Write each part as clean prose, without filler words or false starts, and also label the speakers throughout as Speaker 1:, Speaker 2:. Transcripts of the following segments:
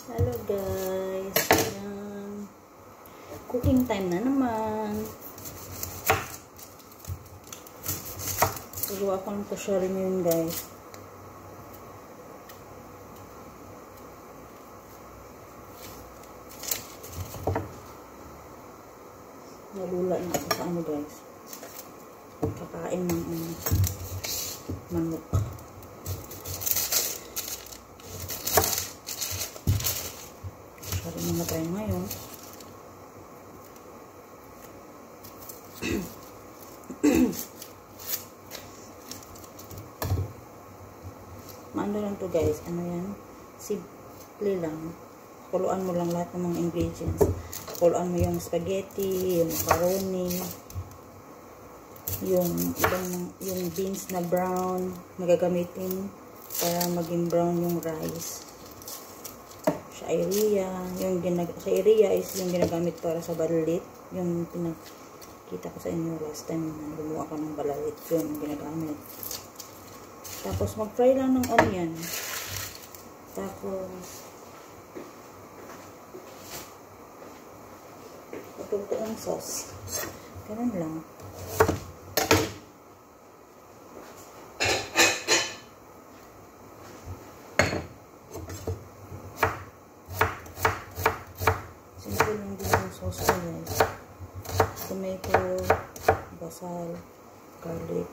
Speaker 1: Hello guys, ayan. Cooking time na naman. Gawa ko ng kusyarin yun guys. Nalula na ako sa ano guys. Kakain ng manok. Kusyarin muna tayo ngayon. Maano lang to guys, ano yan, simple lang. Kuluan mo lang lahat ng mga ingredients. Kuluan mo yung spaghetti, yung macaroni, yung beans na brown na gagamitin para maging brown yung rice. Sha'iriyah, sha'iriyah is yung ginagamit para sa balalit, yung pinakita ko sa inyo last time na gumawa ko ng balalit, yung ginagamit. Tapos, mag-fry lang ng onion. Tapos, patuto ang sauce. Ganun lang. Simple lang din yung sauce ko guys. Tomato, basal, garlic.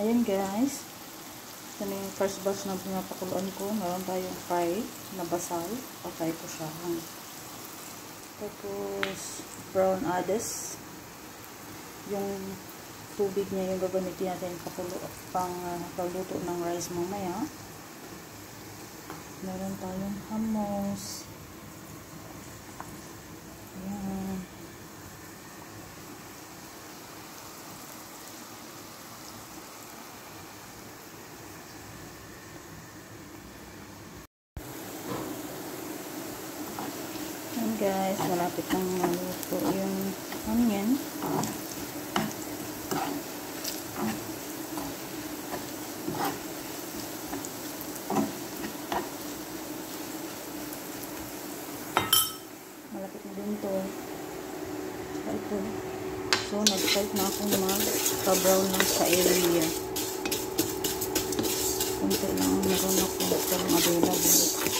Speaker 1: Ayan guys, ito na yung first batch na pinapakuluan ko. Meron tayong fry na basal, patay ko siya. Tapos brown ades, yung tubig niya yung gagamitin natin pang pagluto ng rice mamaya. Meron tayong hummus. Ayan. Guys, malapit nang maluto yung onion. Malapit na din to. Ito. So, nag-start na akong mag-brown lang sa area. Kunti lang meron ako sa available.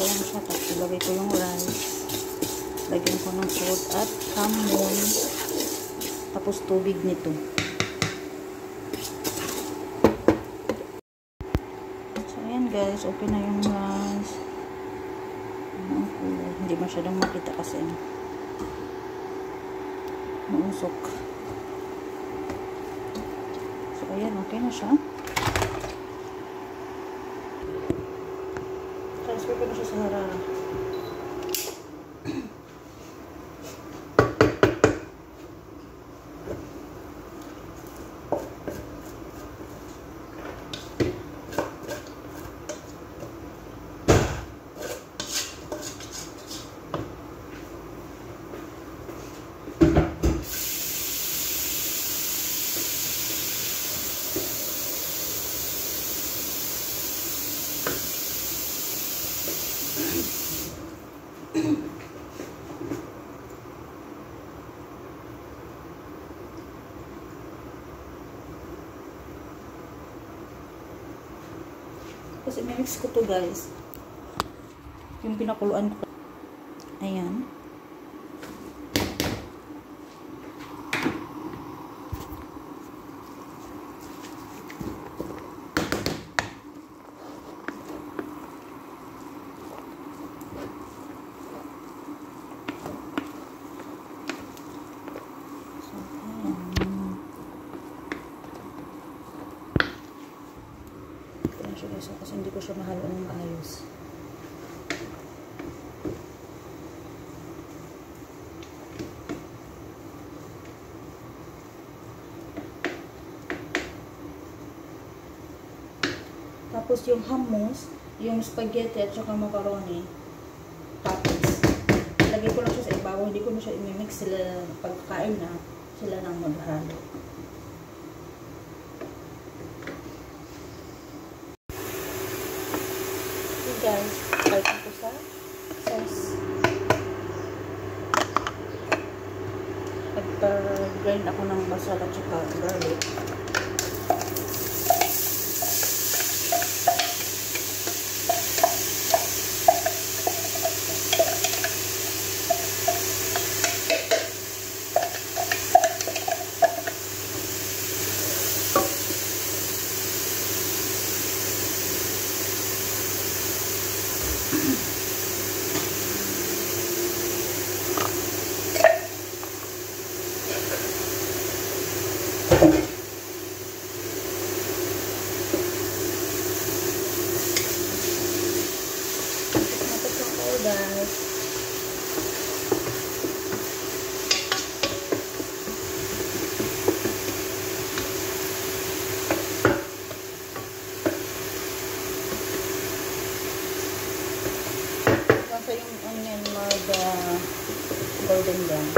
Speaker 1: Ko lang siya, tapos ilagay ko yung rice, lagyan ko ng salt at kamon, tapos tubig nito. So ayan guys, okay na yung rice. Hindi masyadong makita kasi mausok. So ayan, okay na siya. Transfer ko na siya sa harara. Kasi mix ko to guys. Yung pinakuluan ko. Ayan. Kasi hindi ko siya mahalo ng maayos. Tapos yung hummus, yung spaghetti at saka macaroni, toppings. Lagay ko lang siya sa ibabaw, hindi ko na siya imimix. Sila pagkain na, sila nang maghalo. Guys, kahit ito sa sauce. Nagpa-grind ako ng basal at saka garlic. Guys, basta yung onion golden brown.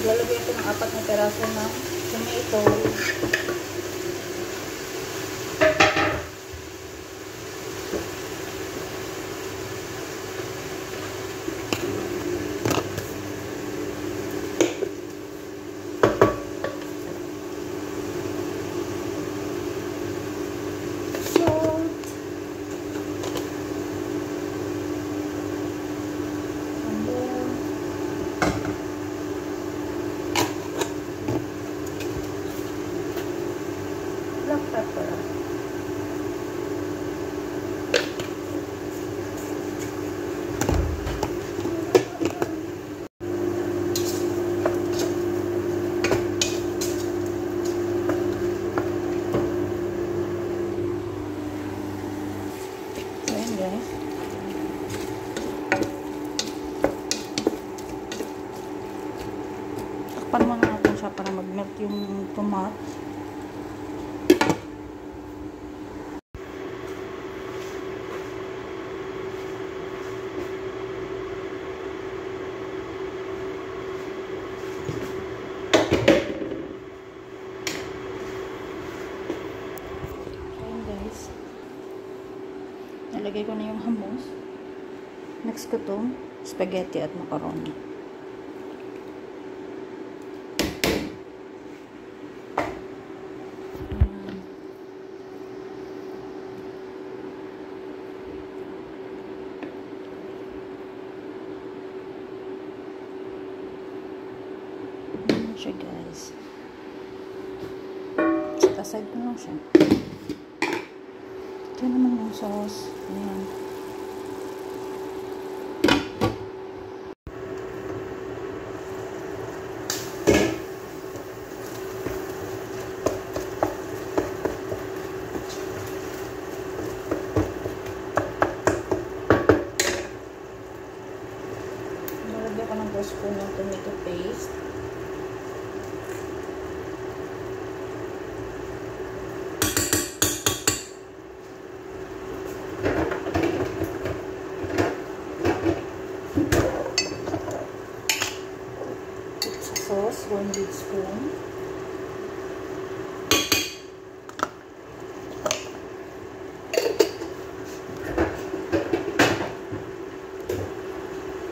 Speaker 1: Lalagyan ko ng 4 na peraso ng tomato. Black pepper. Ayan guys. Takpan muna natin siya para mag-melt yung tomato. Nalagay ko na yung hummus. Next ko to, spaghetti at macaroni. Ayan siya guys. guys. Set aside ko lang siya. Ito naman yung sauce. Ayan. Nalagyan ko ng 2 spoon ng tomato paste. Pizza sauce, 1 big spoon.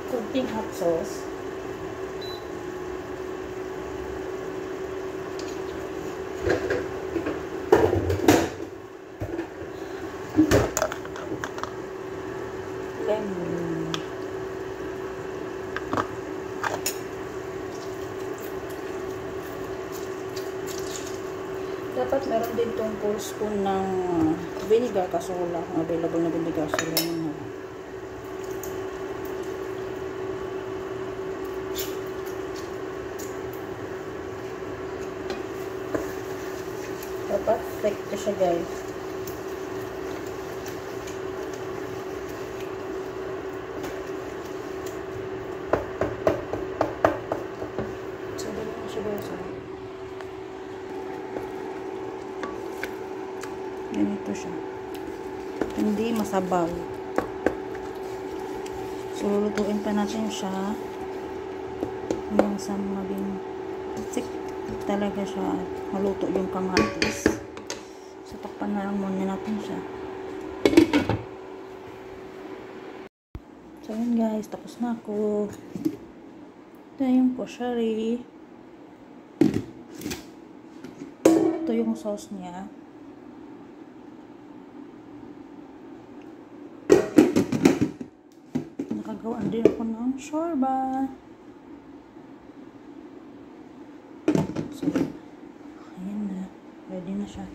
Speaker 1: Kunting hot sauce. Lemon. Dapat meron din tong 4 spoon ng vinegar kaso wala akong available na vinegar so lemon na. Dapat thick ko siya guys. So, ganyan na siya guys. Ganito siya. Hindi masabaw. So, lulutuin pa natin siya hanggang sa maging thick talaga siya. Maluto yung kamatis. So, takpan na lang muna natin siya. So, yun guys. Tapos na ako. Ito yung koshari. Ito yung sauce niya. Nakagawa din ako ng shorba. So, ayan na. Ready na siya.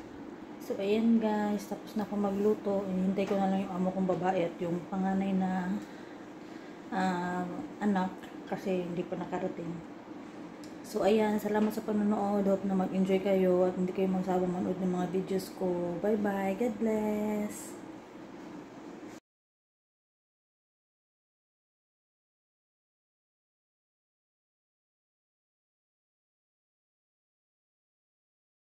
Speaker 1: So, ayan guys. Tapos na ako magluto. Hintay ko na lang yung amo kong babae at yung panganay na anak kasi hindi pa nakarating. So, ayan. Salamat sa panonood. Hope na mag-enjoy kayo at hindi kayo magsawang manood ng mga videos ko. Bye-bye. God bless.